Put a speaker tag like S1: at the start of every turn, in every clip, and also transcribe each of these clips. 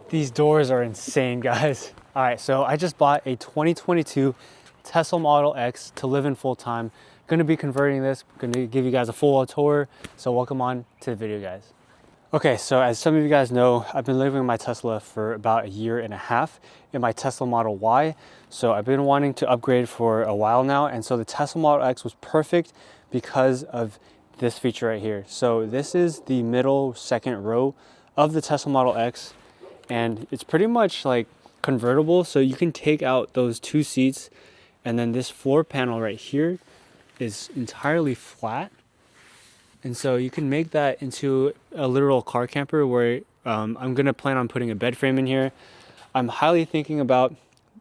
S1: These doors are insane, guys. All right, so I just bought a 2022 Tesla Model X to live in full time. Gonna be converting this, gonna give you guys a full tour. So welcome on to the video, guys. Okay, so as some of you guys know, I've been living in my Tesla for about a year and a half in my Tesla Model Y. So I've been wanting to upgrade for a while now. And so the Tesla Model X was perfect because of this feature right here. So this is the middle second row of the Tesla Model X. And it's pretty much like convertible. So you can take out those two seats. And then this floor panel right here is entirely flat. And so you can make that into a literal car camper where I'm gonna plan on putting a bed frame in here. I'm highly thinking about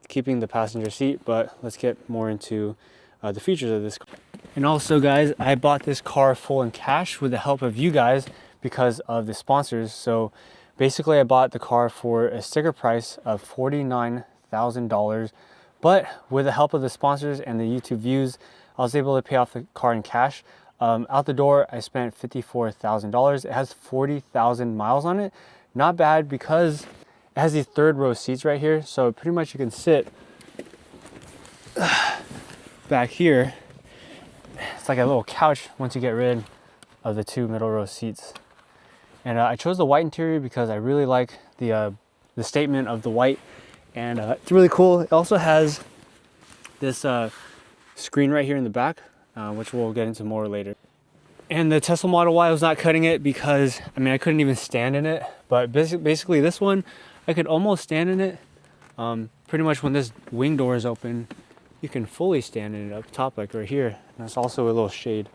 S1: keeping the passenger seat, but let's get more into the features of this car. And also guys, I bought this car full in cash with the help of you guys because of the sponsors. So basically I bought the car for a sticker price of $49,000, but with the help of the sponsors and the YouTube views, I was able to pay off the car in cash. Out the door, I spent $54,000. It has 40,000 miles on it. Not bad because it has these third row seats right here. So pretty much you can sit back here. It's like a little couch once you get rid of the two middle row seats. And I chose the white interior because I really like the statement of the white. And it's really cool. It also has this screen right here in the back, which we'll get into more later. And the Tesla Model Y, I was not cutting it because, I mean, I couldn't even stand in it. But basically this one, I could almost stand in it. Pretty much when this wing door is open, you can fully stand in it up top, like right here. And there's also a little shade.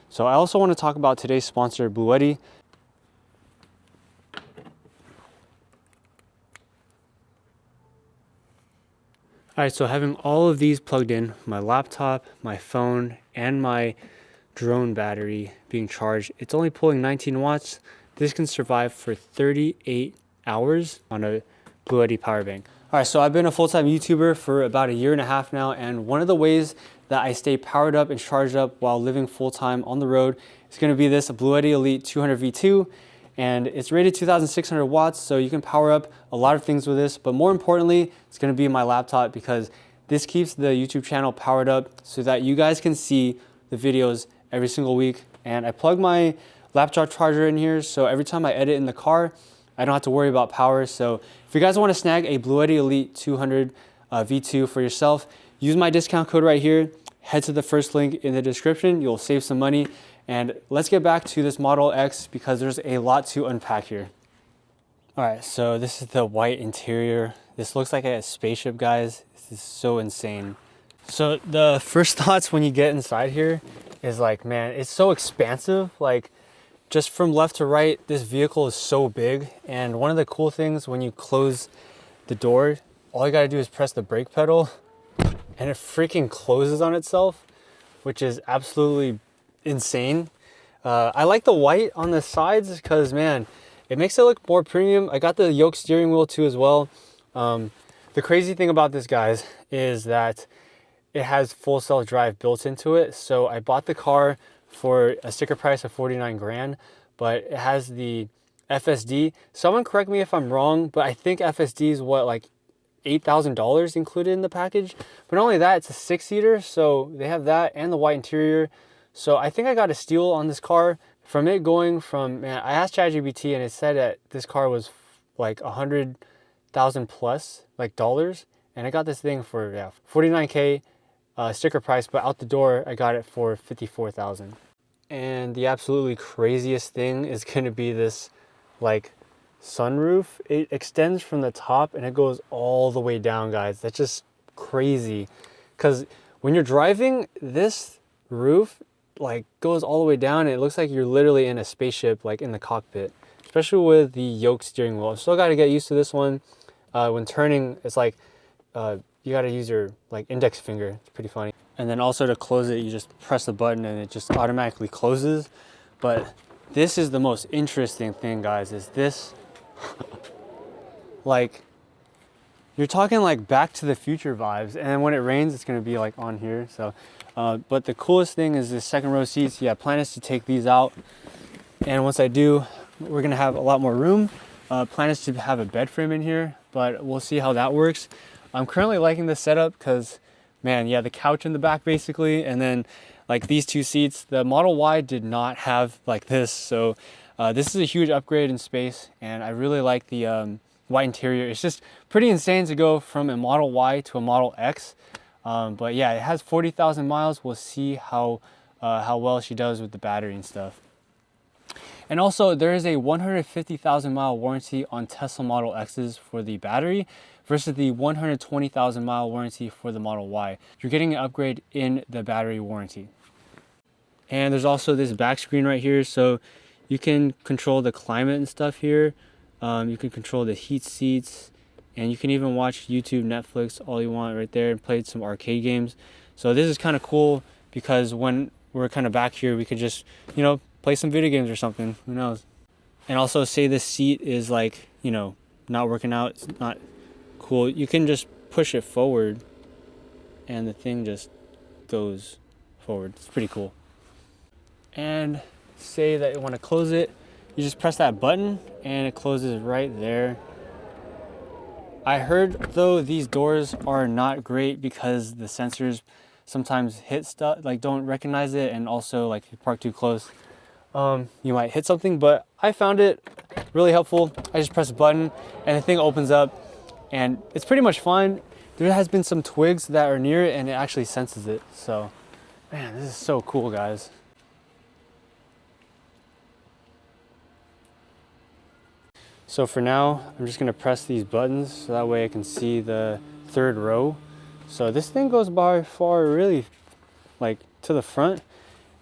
S1: So I also want to talk about today's sponsor, Bluetti. All right, so having all of these plugged in, my laptop, my phone, and my drone battery being charged, it's only pulling 19 watts. This can survive for 38 hours on a Bluetti power bank. All right, so I've been a full-time YouTuber for about a year and a half now, and one of the ways that I stay powered up and charged up while living full-time on the road is gonna be this Bluetti Elite 200 V2. And it's rated 2,600 watts, so you can power up a lot of things with this. But more importantly, it's gonna be my laptop because this keeps the YouTube channel powered up so that you guys can see the videos every single week. And I plug my laptop charger in here, so every time I edit in the car, I don't have to worry about power. So if you guys wanna snag a Bluetti Elite 200 V2 for yourself, use my discount code right here. Head to the first link in the description, you'll save some money. And let's get back to this Model X because there's a lot to unpack here. All right, so this is the white interior. This looks like a spaceship, guys. This is so insane. So the first thoughts when you get inside here is like, man, it's so expansive. Like just from left to right, this vehicle is so big. And one of the cool things when you close the door, all you gotta do is press the brake pedal and it freaking closes on itself, which is absolutely insane. I like the white on the sides because, man, it makes it look more premium. I got the yoke steering wheel too as well. The crazy thing about this, guys, is that it has full self-drive built into it. So I bought the car for a sticker price of 49 grand, but it has the FSD. Someone correct me if I'm wrong, but I think FSD is what, like $8,000 included in the package. But not only that, it's a 6-seater, so they have that and the white interior. So I think I got a steal on this car from it going from, man, I asked ChatGPT and it said that this car was like 100,000 plus like dollars. And I got this thing for 49K sticker price, but out the door, I got it for 54,000. And the absolutely craziest thing is gonna be this like sunroof. It extends from the top and it goes all the way down, guys. That's just crazy. Cause when you're driving, this roof like goes all the way down and it looks like you're literally in a spaceship, like in the cockpit, especially with the yoke steering wheel. I've still got to get used to this one. When turning, it's like you got to use your like index finger. It's pretty funny. And then also to close it, you just press the button and it just automatically closes. But this is the most interesting thing, guys, is this like you're talking like Back to the Future vibes. And then when it rains, it's going to be like on here. So but the coolest thing is the second row seats. Yeah, plan is to take these out. And once I do, we're gonna have a lot more room. Plan is to have a bed frame in here, but we'll see how that works. I'm currently liking this setup because, man, yeah, the couch in the back basically, and then like these two seats. The Model Y did not have like this, so this is a huge upgrade in space, and I really like the white interior. It's just pretty insane to go from a Model Y to a Model X. But yeah, it has 40,000 miles. We'll see how well she does with the battery and stuff. And also, there is a 150,000 mile warranty on Tesla Model X's for the battery versus the 120,000 mile warranty for the Model Y. You're getting an upgrade in the battery warranty. And there's also this back screen right here, so you can control the climate and stuff here. You can control the heat seats, and you can even watch YouTube, Netflix, all you want right there, and play some arcade games. So this is kind of cool because when we're kind of back here, we could just, you know, play some video games or something, who knows. And also, say this seat is like, you know, not working out, it's not cool, you can just push it forward and the thing just goes forward. It's pretty cool. And say that you want to close it, you just press that button and it closes right there. I heard though these doors are not great because the sensors sometimes hit stuff, like don't recognize it, and also like if you park too close, you might hit something, but I found it really helpful. I just press a button and the thing opens up and it's pretty much fine. There has been some twigs that are near it and it actually senses it. So, man, this is so cool, guys. So for now, I'm just gonna press these buttons so that way I can see the third row. So this thing goes by far, really, like to the front.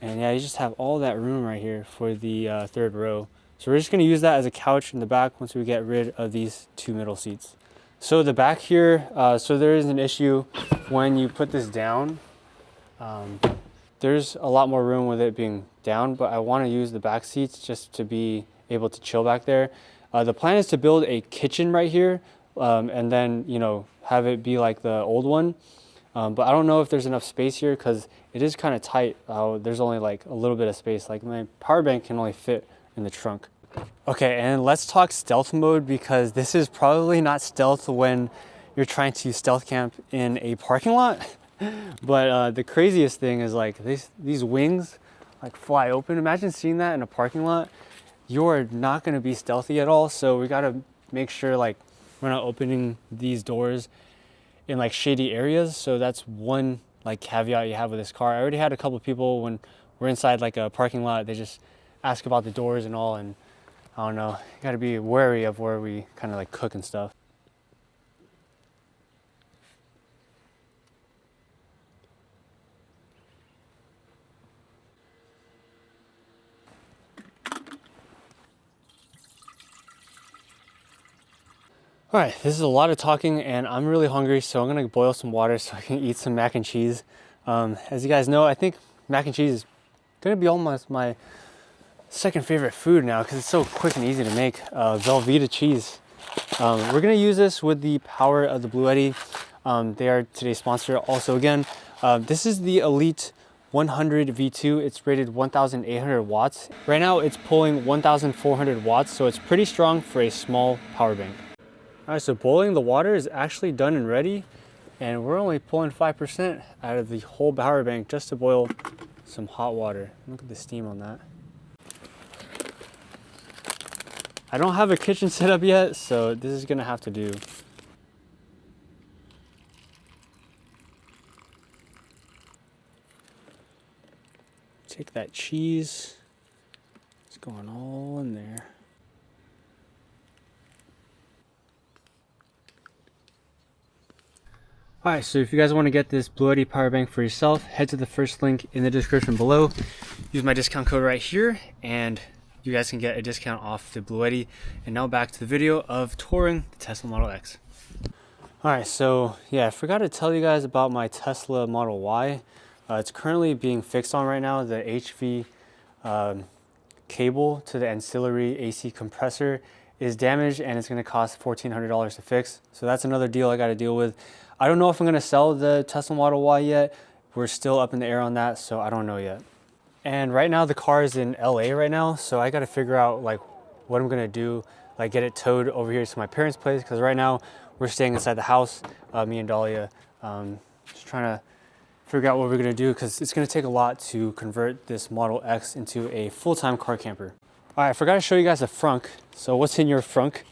S1: And yeah, you just have all that room right here for the third row. So we're just gonna use that as a couch in the back once we get rid of these two middle seats. So the back here, so there is an issue when you put this down. There's a lot more room with it being down, but I wanna use the back seats just to be able to chill back there. The plan is to build a kitchen right here, and then, you know, have it be like the old one. But I don't know if there's enough space here because it is kind of tight. There's only like a little bit of space. Like my power bank can only fit in the trunk. Okay, and let's talk stealth mode because this is probably not stealth when you're trying to stealth camp in a parking lot. But the craziest thing is like these wings like fly open. Imagine seeing that in a parking lot. You're not going to be stealthy at all. So we got to make sure like we're not opening these doors in like shady areas. So that's one like caveat you have with this car. I already had a couple of people when we're inside like a parking lot, they just ask about the doors and all, and I don't know, you got to be wary of where we kind of like cook and stuff. All right, this is a lot of talking and I'm really hungry, so I'm gonna boil some water so I can eat some mac and cheese. As you guys know, I think mac and cheese is gonna be almost my second favorite food now because it's so quick and easy to make. Velveeta cheese. We're gonna use this with the power of the Bluetti. They are today's sponsor. Also, again, this is the Elite 100 V2. It's rated 1,800 watts. Right now, it's pulling 1,400 watts, so it's pretty strong for a small power bank. All right, so boiling the water is actually done and ready, and we're only pulling 5% out of the whole power bank just to boil some hot water. Look at the steam on that. I don't have a kitchen set up yet, so this is gonna have to do. Take that cheese, it's going all in there. Alright, so if you guys want to get this Bluetti power bank for yourself, head to the first link in the description below. Use my discount code right here, and you guys can get a discount off the Bluetti. And now back to the video of touring the Tesla Model X. Alright, so yeah, I forgot to tell you guys about my Tesla Model Y. It's currently being fixed on right now. The HV cable to the ancillary AC compressor is damaged and it's going to cost $1,400 to fix. So that's another deal I got to deal with. I don't know if I'm going to sell the Tesla Model Y yet. We're still up in the air on that, so I don't know yet. And right now the car is in LA right now, so I got to figure out like what I'm going to do like get it towed over here to my parents' place, because right now we're staying inside the house, me and Dahlia, just trying to figure out what we're gonna do, because it's gonna take a lot to convert this Model X into a full-time car camper. All right, I forgot to show you guys the frunk. So what's in your frunk?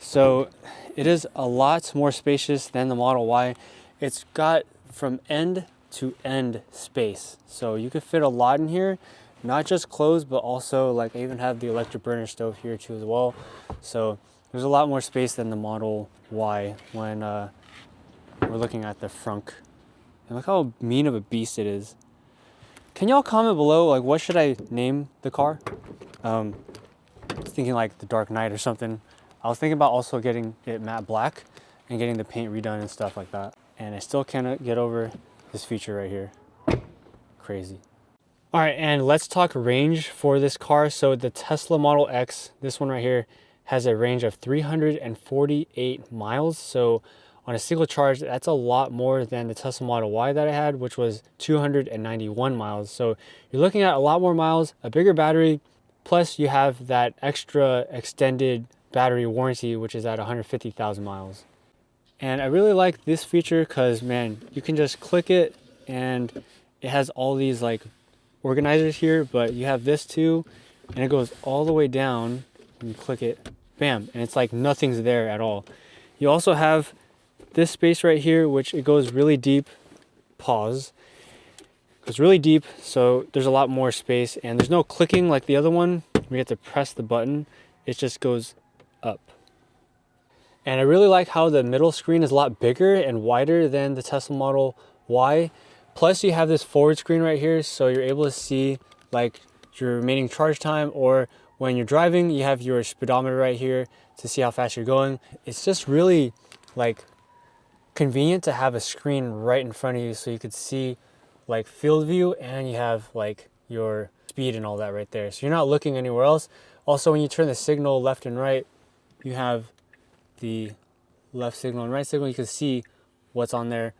S1: So it is a lot more spacious than the Model Y. It's got from end to end space. So you could fit a lot in here, not just clothes, but also like I even have the electric burner stove here too as well. So there's a lot more space than the Model Y when we're looking at the frunk. And look how mean of a beast it is. Can y'all comment below, like, what should I name the car? I was thinking like the Dark Knight or something. I was thinking about also getting it matte black and getting the paint redone and stuff like that. And I still cannot get over this feature right here. Crazy. All right, and let's talk range for this car. So the Tesla Model X, this one right here, has a range of 348 miles. So on a single charge, that's a lot more than the Tesla Model Y that I had, which was 291 miles. So you're looking at a lot more miles, a bigger battery, plus you have that extra extended battery warranty, which is at 150,000 miles. And I really like this feature because, man, you can just click it and it has all these like organizers here, but you have this too, and it goes all the way down and you click it, bam, and it's like nothing's there at all. You also have this space right here, which it goes really deep. Pause. It goes really deep, so there's a lot more space, and there's no clicking like the other one. We have to press the button. It just goes up. And I really like how the middle screen is a lot bigger and wider than the Tesla Model Y. Plus you have this forward screen right here, so you're able to see like your remaining charge time, or when you're driving, you have your speedometer right here to see how fast you're going. It's just really like convenient to have a screen right in front of you so you could see like field view, and you have like your speed and all that right there. So you're not looking anywhere else. Also, when you turn the signal left and right, you have the left signal and right signal. You can see what's on there,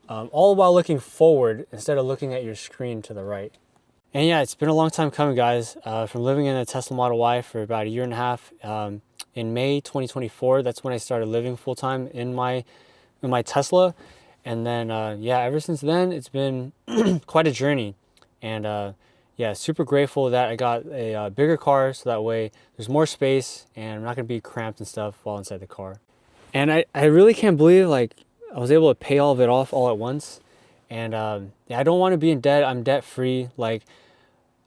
S1: all while looking forward instead of looking at your screen to the right. And yeah, it's been a long time coming, guys. From living in a Tesla Model Y for about a year and a half. In May 2024, that's when I started living full-time in my Tesla. And then yeah, ever since then it's been quite a journey. And yeah, super grateful that I got a bigger car, so that way there's more space and I'm not gonna be cramped and stuff while inside the car. And I really can't believe like I was able to pay all of it off all at once. And yeah, I don't want to be in debt. I'm debt free, like,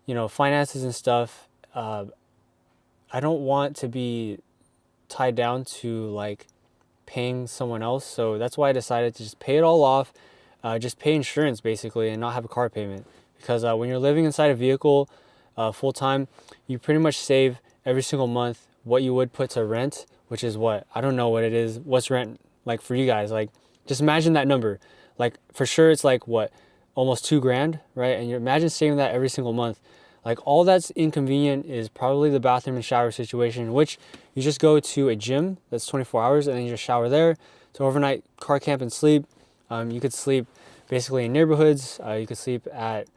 S1: you know, finances and stuff. I don't want to be tied down to like paying someone else. So that's why I decided to just pay it all off, just pay insurance basically, and not have a car payment. Because when you're living inside a vehicle full time, you pretty much save every single month what you would put to rent, which is what, I don't know what it is. What's rent like for you guys? Like, just imagine that number. Like for sure it's like what, almost $2,000, right? And you imagine saving that every single month. Like all that's inconvenient is probably the bathroom and shower situation, which you just go to a gym that's 24 hours and then you just shower there. So overnight car camp and sleep. You could sleep basically in neighborhoods. You could sleep at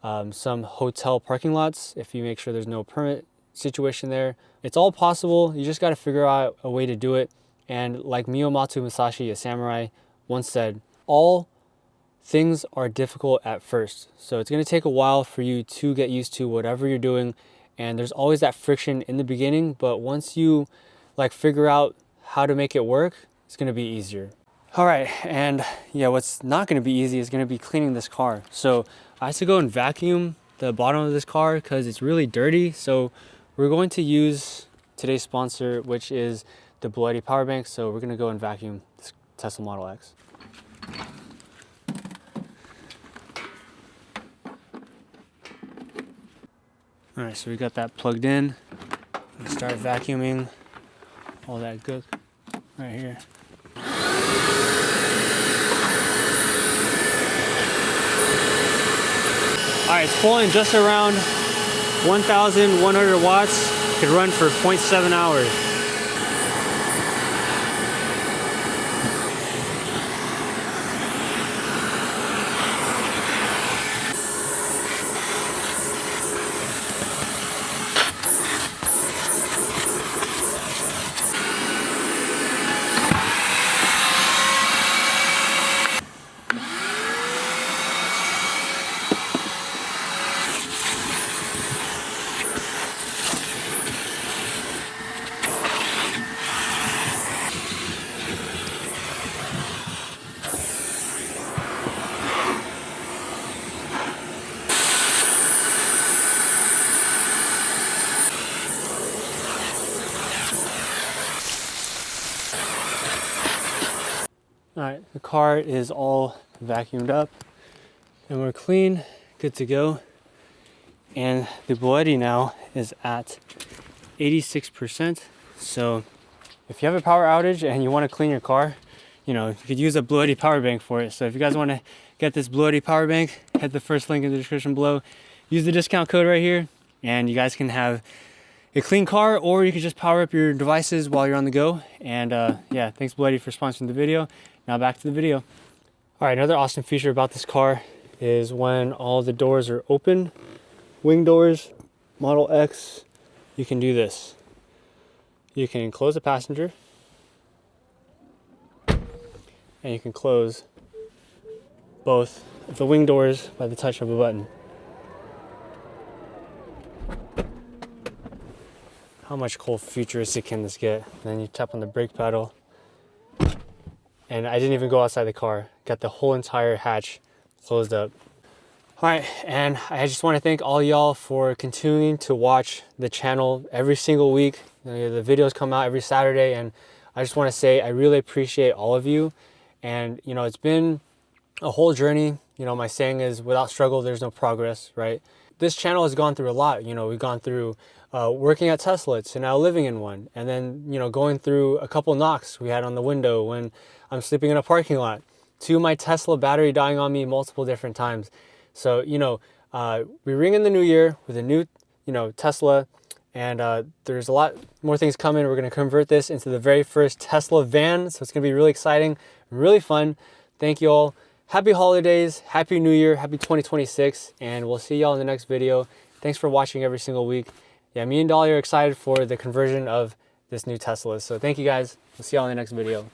S1: some hotel parking lots if you make sure there's no permit situation there. It's all possible. You just got to figure out a way to do it. And like Miyamoto Musashi, a samurai, once said, all things are difficult at first. So it's going to take a while for you to get used to whatever you're doing. And there's always that friction in the beginning, but once you like figure out how to make it work, it's going to be easier. All right, and yeah, what's not going to be easy is going to be cleaning this car. So I have to go and vacuum the bottom of this car because it's really dirty. So we're going to use today's sponsor, which is the Bluetti power bank. So we're going to go and vacuum this Tesla Model X. All right, so we got that plugged in. I'm gonna start vacuuming all that gook right here. All right, it's pulling just around 1,100 watts. Could run for 0.7 hours. All right, the car is all vacuumed up and we're clean, good to go. And the Bluetti now is at 86%. So if you have a power outage and you want to clean your car, you know, you could use a Bluetti power bank for it. So if you guys want to get this Bluetti power bank, hit the first link in the description below. Use the discount code right here and you guys can have a clean car, or you can just power up your devices while you're on the go. And yeah, thanks Bluetti for sponsoring the video. Now back to the video. All right, another awesome feature about this car is when all the doors are open, wing doors, Model X, you can do this. You can close the passenger and you can close both of the wing doors by the touch of a button. How much cool futuristic can this get? And then you tap on the brake pedal. And I didn't even go outside the car. Got the whole entire hatch closed up. All right, and I just want to thank all y'all for continuing to watch the channel every single week. You know, the videos come out every Saturday, and I just want to say I really appreciate all of you. And you know, it's been a whole journey. You know, my saying is, without struggle, there's no progress, right? This channel has gone through a lot. You know, we've gone through working at Tesla to now living in one, and then, you know, going through a couple knocks we had on the window when I'm sleeping in a parking lot, to my Tesla battery dying on me multiple different times. So, you know, we ring in the new year with a new, you know, Tesla, and there's a lot more things coming. We're going to convert this into the very first Tesla van, so it's going to be really exciting, really fun. Thank you all. Happy holidays, happy new year, happy 2026, and we'll see y'all in the next video. Thanks for watching every single week. Yeah, me and Dolly are excited for the conversion of this new Tesla. So thank you guys. We'll see y'all in the next video.